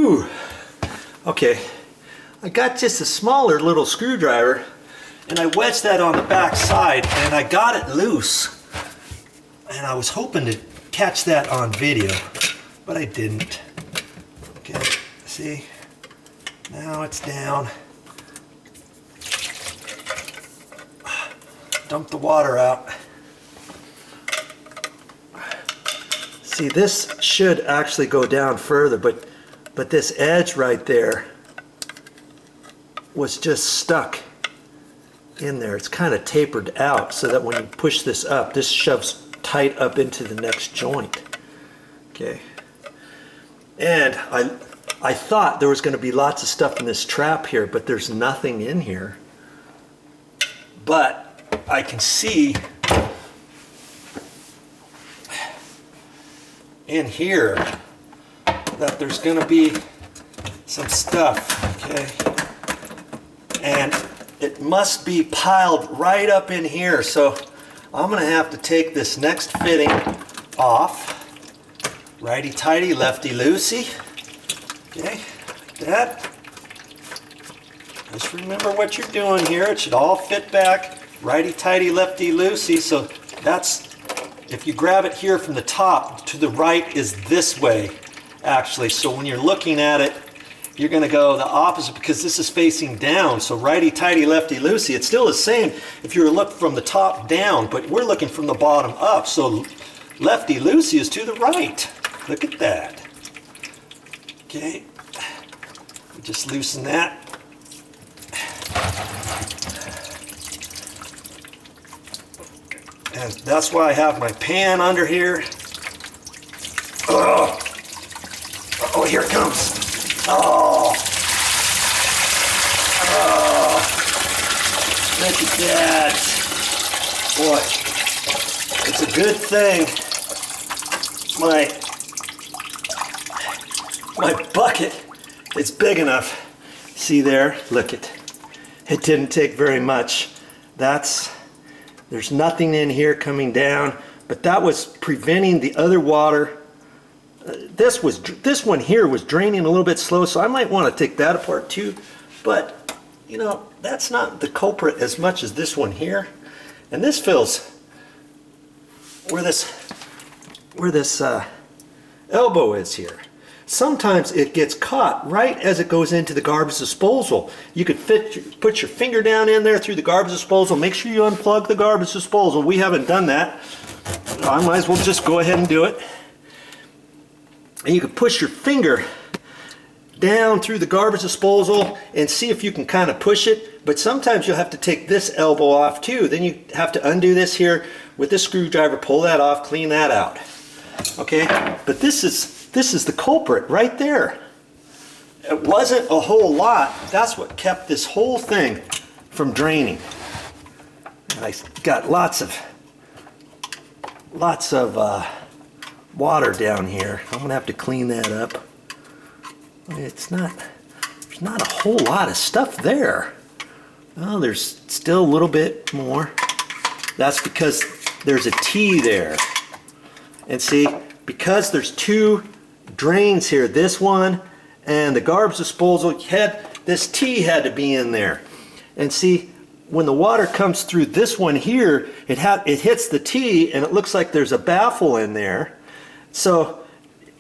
Whew. Okay, I got just a smaller little screwdriver and I wedged that on the back side and I got it loose. And I was hoping to catch that on video, but I didn't. Okay, see? Now it's down. Dump the water out. See, this should actually go down further, but this edge right there was just stuck in there. It's kind of tapered out so that when you push this up, this shoves tight up into the next joint. Okay. And I thought there was going to be lots of stuff in this trap here, but there's nothing in here. But I can see in here that there's going to be some stuff, okay? And it must be piled right up in here, so I'm going to have to take this next fitting off. Righty-tighty, lefty-loosey. Okay, like that. Just remember what you're doing here. It should all fit back. Righty-tighty, lefty-loosey. So that's, if you grab it here from the top, to the right is this way, actually. So when you're looking at it, you're going to go the opposite because this is facing down. So righty-tighty, lefty-loosey. It's still the same if you were looking from the top down, but we're looking from the bottom up. So lefty-loosey is to the right. Look at that. Okay, just loosen that. And that's why I have my pan under here. Oh, oh, here it comes. Oh, oh, look at that. Boy, it's a good thing my bucket is big enough. See there? Look it. It didn't take very much. There's nothing in here coming down, but that was preventing the other water. This one here was draining a little bit slow, so I might want to take that apart too. But you know, that's not the culprit as much as this one here. And this fills where this elbow is here. Sometimes it gets caught right as it goes into the garbage disposal. You could put your finger down in there through the garbage disposal. Make sure you unplug the garbage disposal. We haven't done that. I might as well just go ahead and do it. And you could push your finger down through the garbage disposal and see if you can kind of push it. But sometimes you'll have to take this elbow off too. Then you have to undo this here with the screwdriver, pull that off, clean that out. Okay, but this is the culprit right there. It wasn't a whole lot. That's what kept this whole thing from draining. And I got lots of water down here. I'm gonna have to clean that up. There's not a whole lot of stuff there. Well, there's still a little bit more. That's because there's a T there. And see, because there's two drains here, this one and the garbage disposal, this T had to be in there. And see, when the water comes through this one here, it hits the T and it looks like there's a baffle in there. So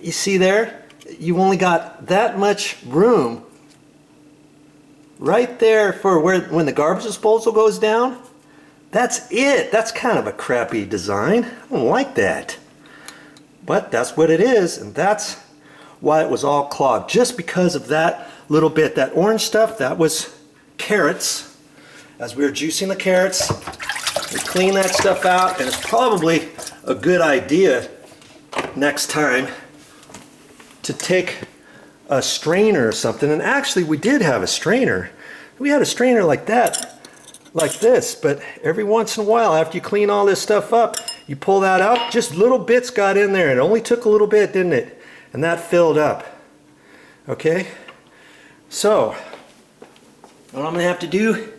you see there, you only got that much room right there for when the garbage disposal goes down. That's it. That's kind of a crappy design. I don't like that. But that's what it is, and that's why it was all clogged. Just because of that little bit. That orange stuff, that was carrots. As we were juicing the carrots, we clean that stuff out, and it's probably a good idea next time to take a strainer or something. And actually, we did have a strainer. We had a strainer like that, like this, but every once in a while, after you clean all this stuff up, you pull that out, just little bits got in there. It only took a little bit, didn't it? And that filled up. Okay? So, what I'm going to have to do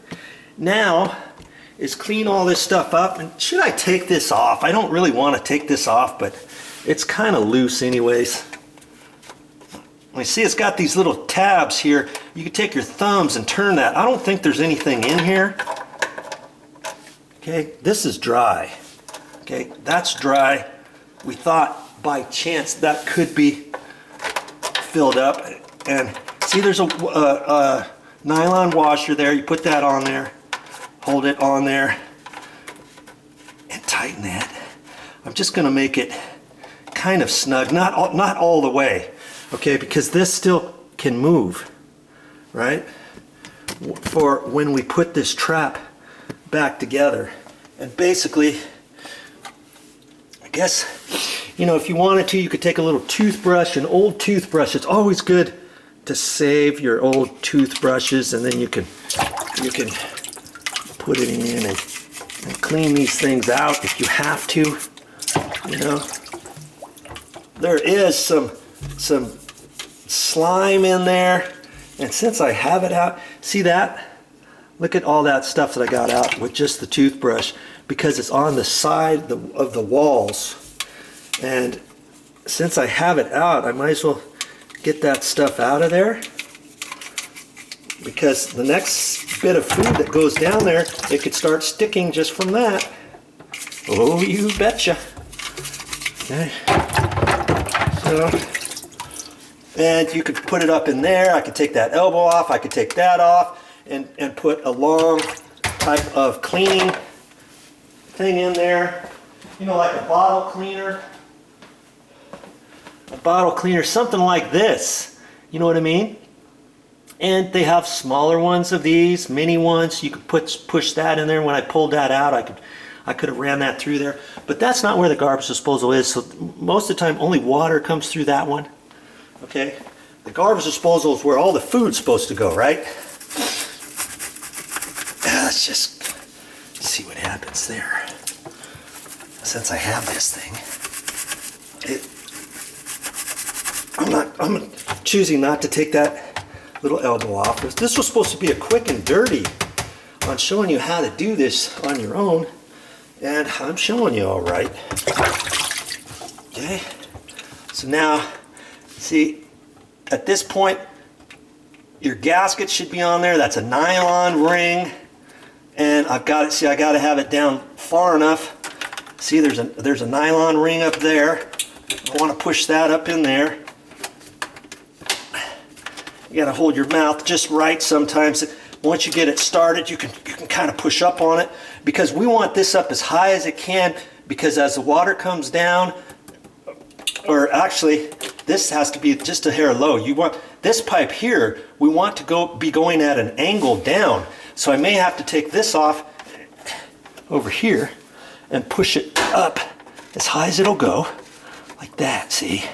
now is clean all this stuff up. And should I take this off? I don't really want to take this off, but it's kind of loose anyways. You see it's got these little tabs here. You can take your thumbs and turn that. I don't think there's anything in here. Okay, this is dry. Okay, that's dry. We thought by chance that could be filled up. And see, there's a nylon washer there. You put that on there, hold it on there, and tighten that. I'm just going to make it kind of snug, not all the way, okay, because this still can move, right, for when we put this trap back together. And basically, I guess, you know, if you wanted to, you could take a little toothbrush, an old toothbrush. It's always good to save your old toothbrushes, and then you can put it in and clean these things out if you have to. You know, there is some slime in there, and since I have it out, see that? Look at all that stuff that I got out with just the toothbrush, because it's on the side of the walls. And since I have it out, I might as well get that stuff out of there, because the next bit of food that goes down there, it could start sticking just from that. Oh, you betcha. Okay. So, and you could put it up in there. I could take that elbow off. I could take that off and put a long type of cleaning thing in there. You know, like a bottle cleaner. A bottle cleaner, something like this. You know what I mean? And they have smaller ones of these, mini ones. You could push that in there. When I pulled that out, I could have ran that through there. But that's not where the garbage disposal is. So most of the time, only water comes through that one. Okay? The garbage disposal is where all the food's supposed to go, right? Let's just see what happens there. Since I have this thing, I'm choosing not to take that little elbow off. This was supposed to be a quick and dirty on showing you how to do this on your own, and I'm showing you all right. Okay, so now, see, at this point, your gasket should be on there. That's a nylon ring, and I've got it. See, I got to have it down far enough. See, there's a nylon ring up there. I want to push that up in there. You got to hold your mouth just right sometimes. Once you get it started, you can kind of push up on it, because we want this up as high as it can, because as the water comes down, or actually this has to be just a hair low. You want this pipe here, we want to be going at an angle down. So I may have to take this off over here and push it up as high as it'll go, like that, see?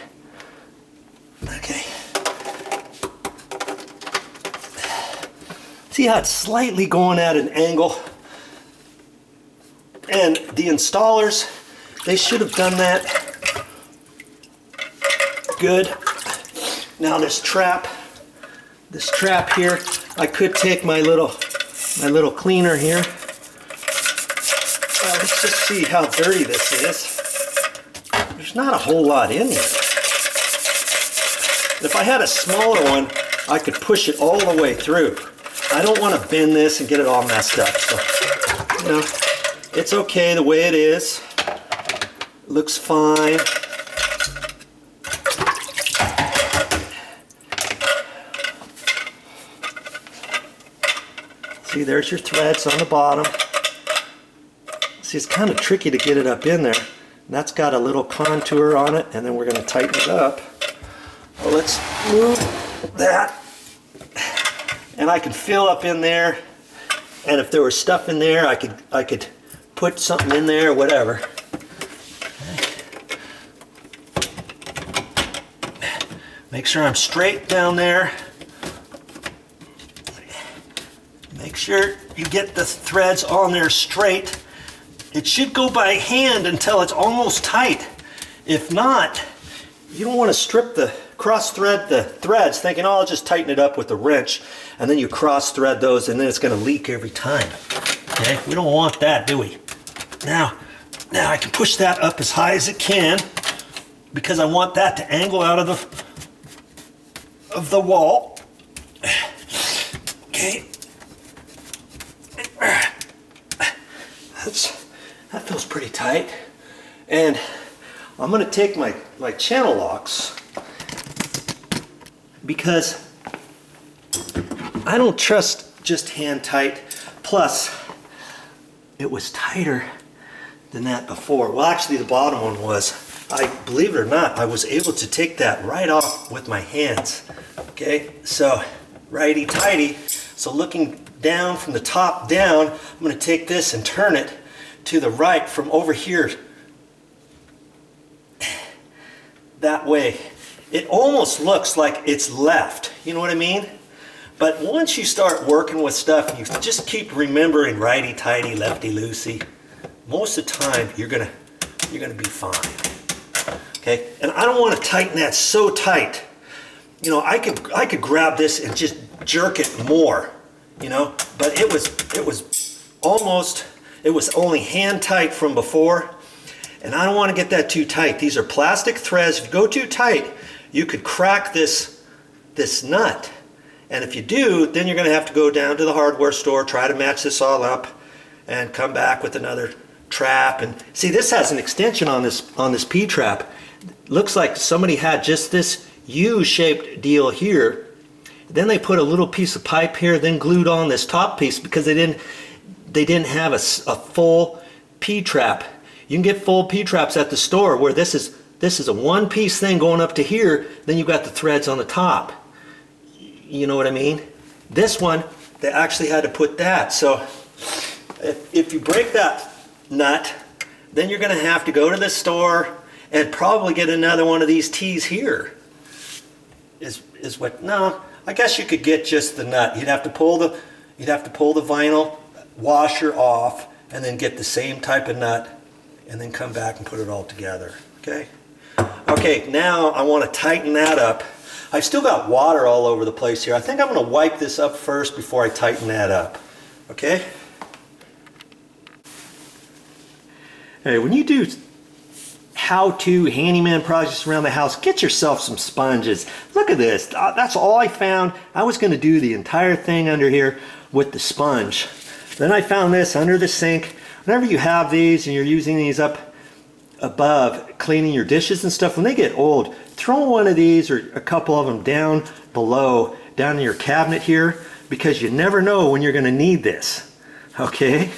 Okay. See how it's slightly going at an angle? And the installers, they should have done that good. Now this trap here, I could take my little cleaner here. Let's just see how dirty this is. There's not a whole lot in here. If I had a smaller one, I could push it all the way through. I don't want to bend this and get it all messed up. So, you know, it's okay the way it is. It looks fine. See, there's your threads on the bottom. See, it's kind of tricky to get it up in there. And that's got a little contour on it, and then we're going to tighten it up. Well, let's move that. And I can fill up in there, and if there was stuff in there, I could put something in there or whatever. Make sure I'm straight down there. Make sure you get the threads on there straight. It should go by hand until it's almost tight. If not, you don't want to cross-thread the threads thinking, oh, I'll just tighten it up with a wrench, and then you cross-thread those and then it's going to leak every time. Okay, we don't want that, do we? Now I can push that up as high as it can, because I want that to angle out of of the wall. Okay. That feels pretty tight. And I'm going to take my channel locks, because I don't trust just hand tight. Plus, it was tighter than that before. Well, actually the bottom one was. Believe it or not, I was able to take that right off with my hands. Okay, so righty-tighty. So looking down from the top down, I'm going to take this and turn it to the right from over here. That way. It almost looks like it's left. You know what I mean? But once you start working with stuff and you just keep remembering righty-tighty, lefty-loosey, most of the time you're gonna be fine. Okay? And I don't want to tighten that so tight. You know, I could grab this and just jerk it more, you know, but it was only hand tight from before, and I don't want to get that too tight. These are plastic threads. If you go too tight, you could crack this nut. And if you do, then you're going to have to go down to the hardware store, try to match this all up, and come back with another trap. And see, this has an extension on this P-trap. Looks like somebody had just this U-shaped deal here. Then they put a little piece of pipe here, then glued on this top piece because they didn't have a full P-trap. You can get full P-traps at the store where this is a one-piece thing going up to here, then you've got the threads on the top. You know what I mean? This one, they actually had to put that. So if you break that nut, then you're going to have to go to the store and probably get another one of these T's here. No, I guess you could get just the nut. You'd have to pull the vinyl washer off and then get the same type of nut and then come back and put it all together. Okay? Okay, now I want to tighten that up. I've still got water all over the place here. I think I'm going to wipe this up first before I tighten that up. Okay? Hey, when you do how-to handyman projects around the house, get yourself some sponges. Look at this. That's all I found. I was going to do the entire thing under here with the sponge. Then I found this under the sink. Whenever you have these and you're using these up above cleaning your dishes and stuff, when they get old, throw one of these or a couple of them down below, down in your cabinet here, because you never know when you're going to need this. Okay?